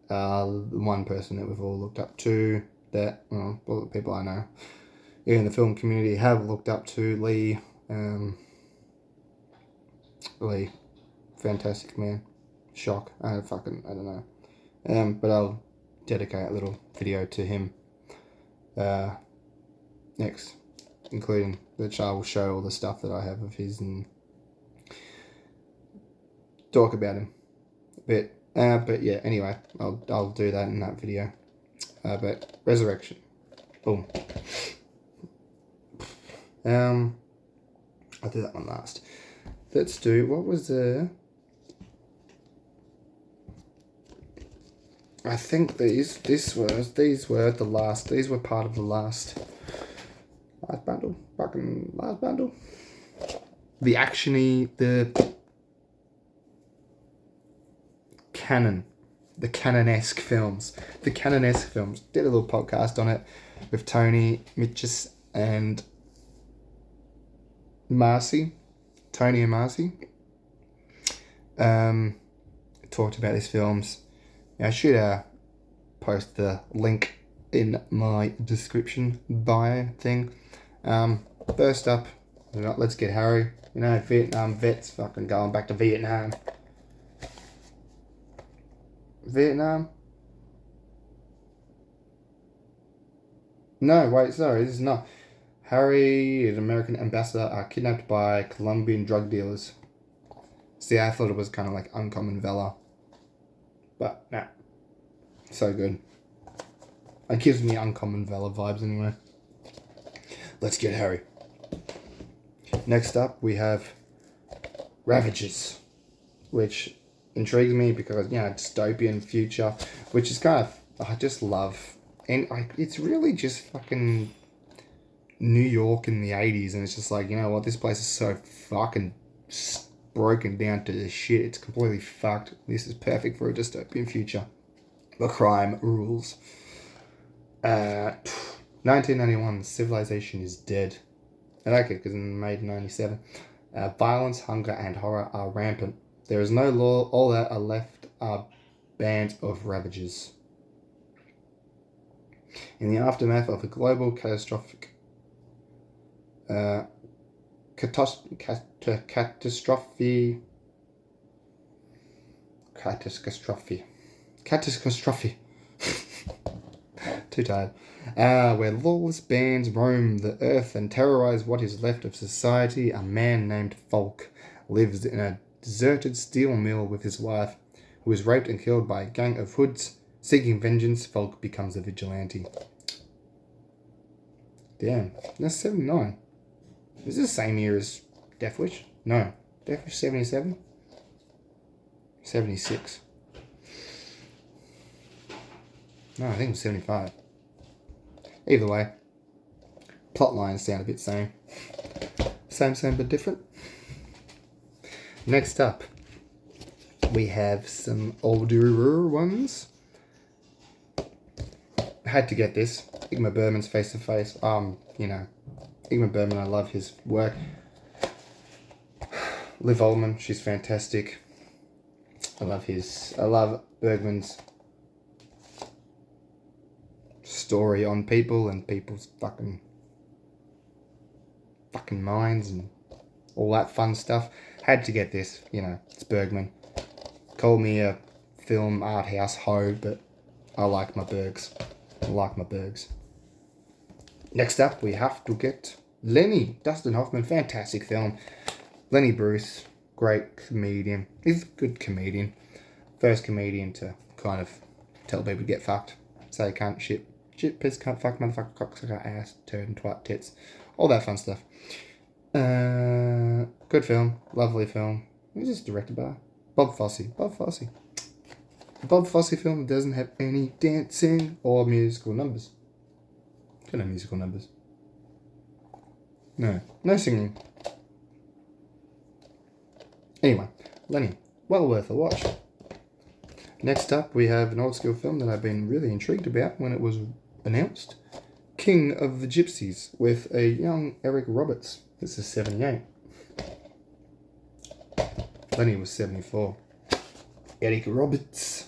one person that we've all looked up to, that, well, all the people I know in the film community have looked up to, Lee. Lee, fantastic man. Shock. I don't know. But I'll dedicate a little video to him next, including which I will show all the stuff that I have of his and talk about him a bit. But yeah, anyway, I'll do that in that video. But Resurrection, boom. I'll do that one last. Let's do, what was the, I think these were the last, these were part of the last bundle, fucking last bundle. The actiony, the Canon-esque films. Did a little podcast on it with Tony, Mitchell, and Marcy. Tony and Marcy. Talked about these films. I should post the link in my description bio thing. First up, Let's Get Harry. You know, Vietnam vets fucking going back to Vietnam. No, wait, sorry, this is not. Harry and American ambassador are kidnapped by Colombian drug dealers. See, I thought it was kind of like Uncommon Valor. But, nah. So good. It gives me Uncommon Valor vibes anyway. Let's Get Harry. Next up, we have Ravages, which intrigues me because, you know, dystopian future, which is kind of, I just love. And it's really just fucking New York in the 80s, and it's just like, you know what, this place is so fucking broken down to the shit, it's completely fucked. This is perfect for a dystopian future. The crime rules. Uh, 1991, Civilization is Dead. I like it because it was made in 97. Violence, hunger, and horror are rampant. There is no law. All that are left are band of ravagers. In the aftermath of a global catastrophe, catastrophe. Too tired. Where lawless bands roam the earth and terrorize what is left of society, a man named Falk lives in a deserted steel mill with his wife, who is raped and killed by a gang of hoods. Seeking vengeance, Falk becomes a vigilante. Damn, that's 79. Is this the same year as Death Wish? No. Death Wish 77? 76. No, I think it was 75. Either way, plot lines sound a bit same. Same but different. Next up, we have some older ones. Had to get this. Ingmar Bergman's Face to Face. Ingmar Bergman, I love his work. Liv Ullmann, she's fantastic. I love Bergman's story on people and people's fucking minds and all that fun stuff. Had to get this, it's Bergman. Call me a film art house hoe, but I like my Bergs. Next up, we have to get Lenny. Dustin Hoffman, fantastic film. Lenny Bruce, great comedian. He's a good comedian. First comedian to kind of tell people to get fucked. Say cunt, shit, piss, cunt, fuck, motherfucker, cocksucker, ass, turd, and twat, tits. All that fun stuff. Good film. Lovely film. Who's this directed by? Bob Fosse. A Bob Fosse film that doesn't have any dancing or musical numbers. Got no musical numbers. No singing. Anyway, Lenny, well worth a watch. Next up, we have an old school film that I've been really intrigued about when it was announced. King of the Gypsies, with a young Eric Roberts. This is 78. Lenny was 74. Eric Roberts.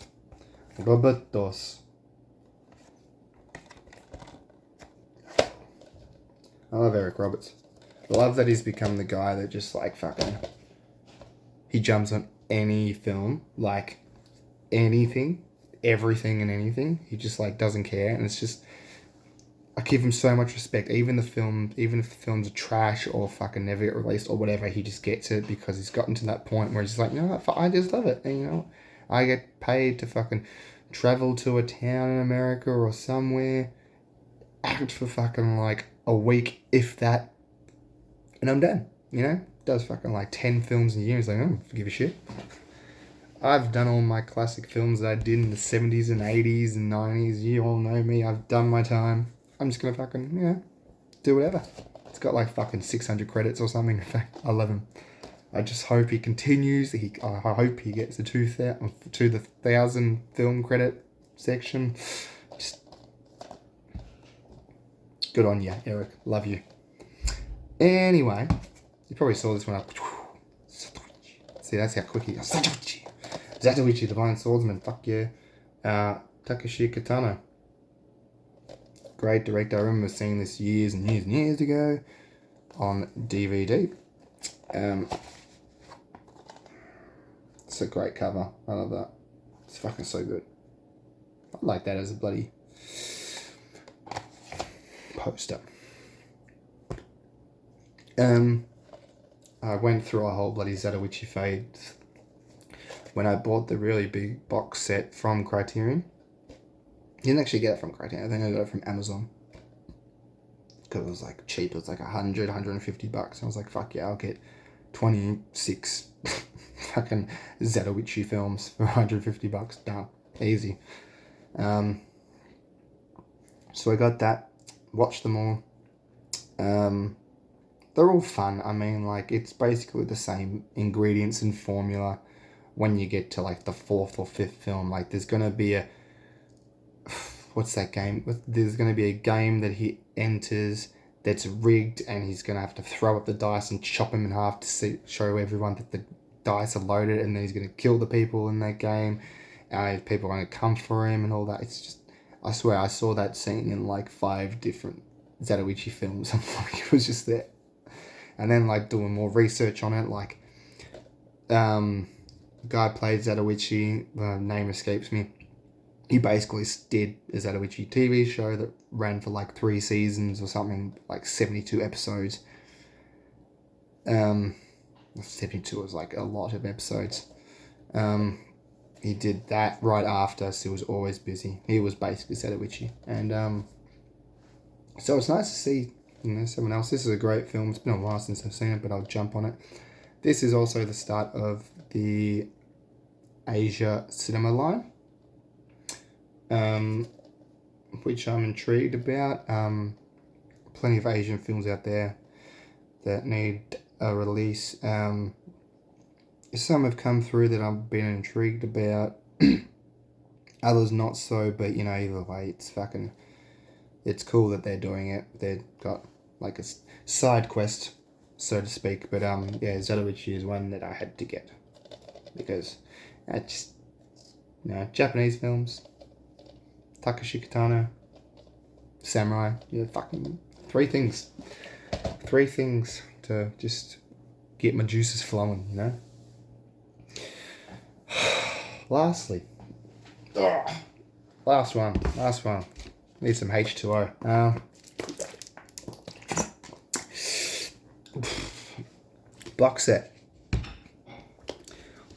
Robertos. I love Eric Roberts. I love that he's become the guy that just he jumps on any film, anything, everything and anything. He just doesn't care, and it's just, I give him so much respect. Even if the films are trash or never get released or whatever, he just gets it because he's gotten to that point where he's like, I just love it. And I get paid to travel to a town in America or somewhere, act for a week, if that, and I'm done. Does 10 films a year. He's like, I don't give a shit. I've done all my classic films that I did in the 70s and 80s and 90s. You all know me. I've done my time. I'm just gonna do whatever. It's got 600 credits or something. In fact, I love him. I just hope he continues. I hope he gets to the 1,000 film credit section. Just good on you, Eric. Love you. Anyway, you probably saw this one up. See, that's how quick he goes. Zatoichi, Divine Swordsman. Fuck yeah. Takeshi Kitano. Great director. I remember seeing this years and years and years ago on DVD. It's a great cover. I love that. It's fucking so good. I like that as a bloody poster. I went through a whole bloody Zatoichi phase when I bought the really big box set from Criterion. Didn't actually get it from Criterion. I think I got it from Amazon. Because it was cheap. It was $100, $150. I was like, fuck yeah, I'll get 26 fucking Zatoichi films for $150. Done. Easy. So I got that. Watched them all. They're all fun. I mean, it's basically the same ingredients and formula when you get to the fourth or fifth film. There's gonna be what's that game? There's going to be a game that he enters that's rigged, and he's going to have to throw up the dice and chop him in half to show everyone that the dice are loaded, and then he's going to kill the people in that game. People are going to come for him and all that. It's just, I swear, I saw that scene in like 5 different Zatoichi films. I'm like, it was just there. And then like doing more research on it, like, the guy played Zatoichi, the name escapes me. He basically did a Zatoichi TV show that ran for like 3 seasons or something, like 72 episodes. 72 was like a lot of episodes. He did that right after, so he was always busy. He was basically Zatoichi. And so it's nice to see, someone else. This is a great film. It's been a while since I've seen it, but I'll jump on it. This is also the start of the Asia cinema line, which I'm intrigued about. Plenty of Asian films out there that need a release. Some have come through that I've been intrigued about. Others not so, but either way, it's cool that they're doing it. They've got like a side quest, so to speak. But Zatoichi is one that I had to get because I just, Japanese films, Takashi Kitano, samurai, fucking 3 things. 3 things to just get my juices flowing, Lastly, last one. Need some H2O. Box set.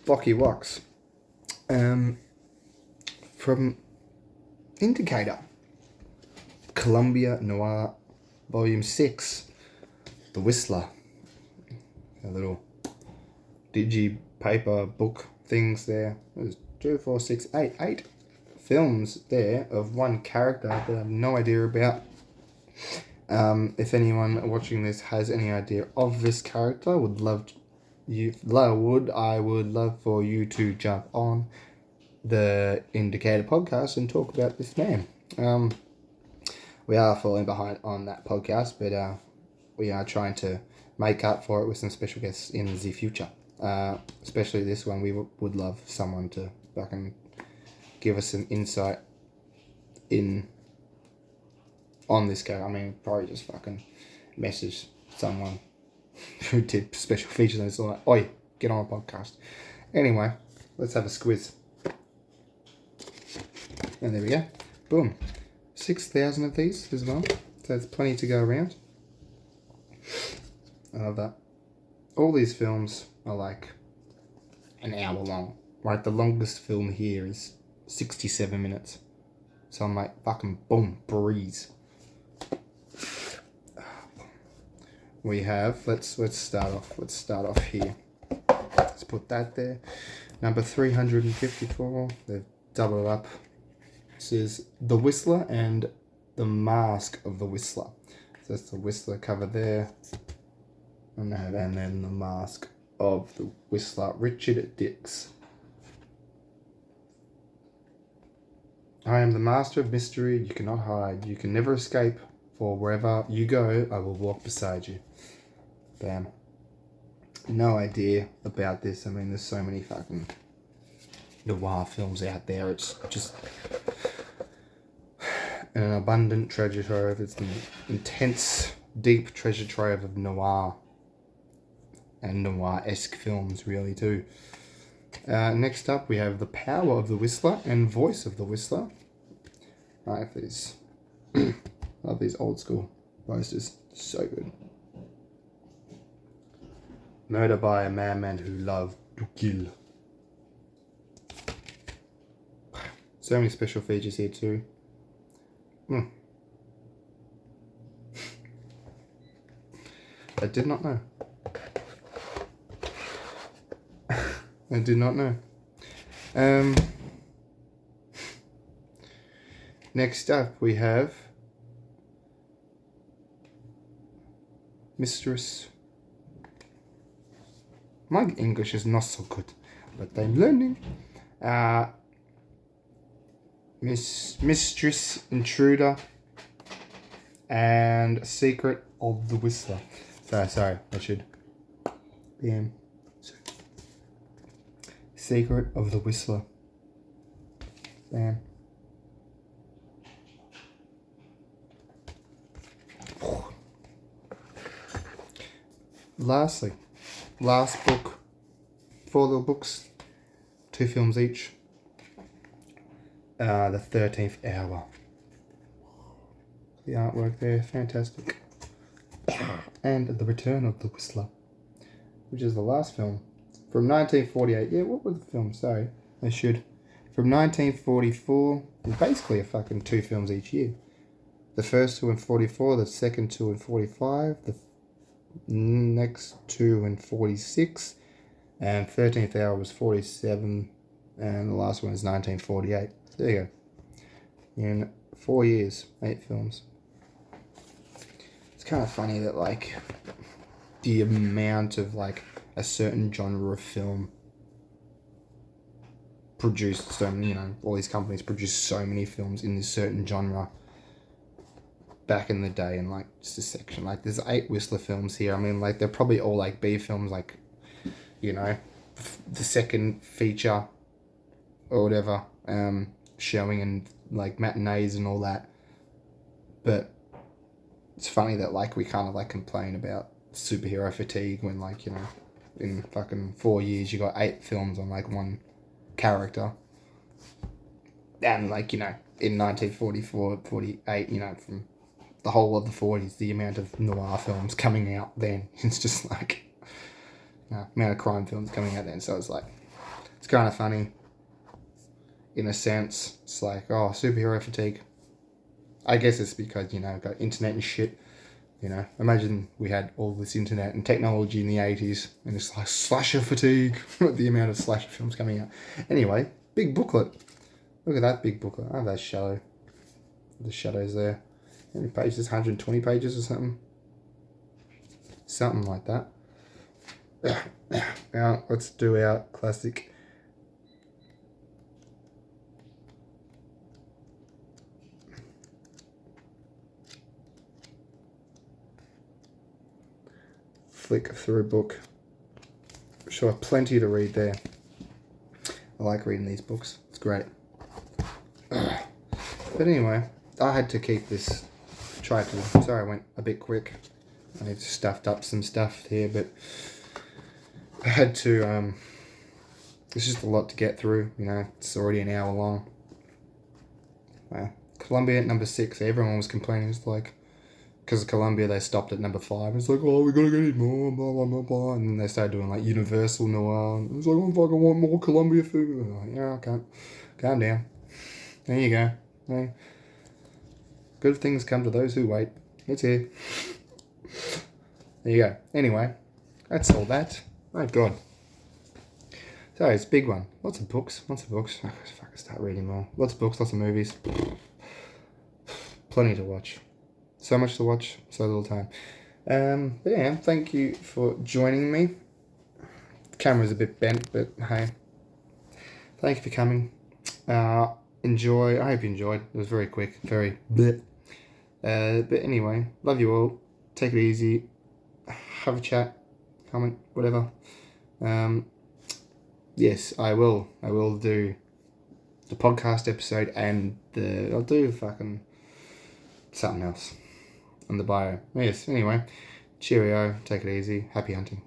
Blocky Wax. From Indicator. Columbia Noir, Volume 6. The Whistler. A little digi paper book things there. There's 2, 4, 6, 8 films there of one character that I have no idea about. If anyone watching this has any idea of this character, I would love for you to jump on the Indicator podcast and talk about this man. We are falling behind on that podcast, but we are trying to make up for it with some special guests in the future. Especially this one, we would love someone to fucking give us some insight on this character. I mean, probably just fucking message someone who did special features and it's like, oi, get on a podcast. Anyway, let's have a squiz. And there we go. Boom. 6,000 of these as well. So it's plenty to go around. I love that. All these films are like an hour long. Right, the longest film here is 67 minutes. So I'm like, fucking boom, breeze. We have, let's start off here. Let's put that there. Number 354. They've doubled it up. This is The Whistler and The Mask of the Whistler. So that's the Whistler cover there. And then The Mask of the Whistler, Richard Dix. I am the master of mystery you cannot hide. You can never escape, for wherever you go, I will walk beside you. Bam. No idea about this. I mean, there's so many fucking noir films out there. It's just an abundant treasure trove. It's an intense, deep treasure trove of noir. And noir-esque films, really, too. Next up, we have The Power of the Whistler and Voice of the Whistler. I have these. Love these old school posters. So good. Murder by a madman who loved to kill. So many special features here, too. I did not know. I did not know. Next up, we have Mistress. My English is not so good, but I'm learning. Mistress Intruder, and Secret of the Whistler. So, sorry, I should. Secret of the Whistler. Bam. Lastly, last book, 4 little books, 2 films each. The 13th Hour. The artwork there, fantastic. And The Return of the Whistler, which is the last film from 1948. Yeah, what was the film? Sorry, I should. From 1944, basically a fucking 2 films each year. The first 2 in 44, the second 2 in 45, the next 2 in 46, and 13th Hour was 47, and the last one is 1948. There you go. In 4 years, 8 films. It's kind of funny that, like, the amount of, like, a certain genre of film produced so many, all these companies produced so many films in this certain genre back in the day, and, like, just a section. Like, there's 8 Whistler films here. I mean, like, they're probably all, like, B films, like, the second feature or whatever, showing and, like, matinees and all that. But it's funny that, like, we kind of, like, complain about superhero fatigue when, like, in fucking 4 years you got 8 films on, like, one character. And, like, in 1944, 48, from the whole of the 40s, the amount of noir films coming out then, it's just like, amount of crime films coming out then. So it's like, it's kind of funny in a sense. It's like, oh, superhero fatigue. I guess it's because, got internet and shit. Imagine we had all this internet and technology in the 80s, and it's like slasher fatigue with the amount of slasher films coming out. Anyway, big booklet. Look at that big booklet. Oh, that shadow. The shadows there. How many pages? 120 pages or something? Something like that. Now, let's do our classic. Flick through book. Sure, plenty to read there. I like reading these books. It's great. But anyway, I had to keep this. Sorry, I went a bit quick. I stuffed up some stuff here, but I had to. It's just a lot to get through. It's already an hour long. Columbia at number 6. Everyone was complaining. It's like, because of Columbia, they stopped at number 5. It's like, oh, we gotta get more, blah, blah, blah, blah. And then they started doing, like, Universal Noir. And it's like, oh, fuck, I want more Columbia food. I'm like, yeah, okay. Calm down. There you go. Hey. Good things come to those who wait. It's here. There you go. Anyway, that's all that. Oh, God. So, it's a big one. Lots of books. I fucking start reading more. Lots of books, lots of movies. Plenty to watch. So much to watch, so little time. But yeah, thank you for joining me. The camera's a bit bent, but hey. Thank you for coming. Enjoy. I hope you enjoyed. It was very quick, very bleh. But anyway, love you all. Take it easy. Have a chat, comment, whatever. Yes, I will do the podcast episode, and I'll do fucking something else on the bio. Yes, anyway, cheerio, take it easy, happy hunting.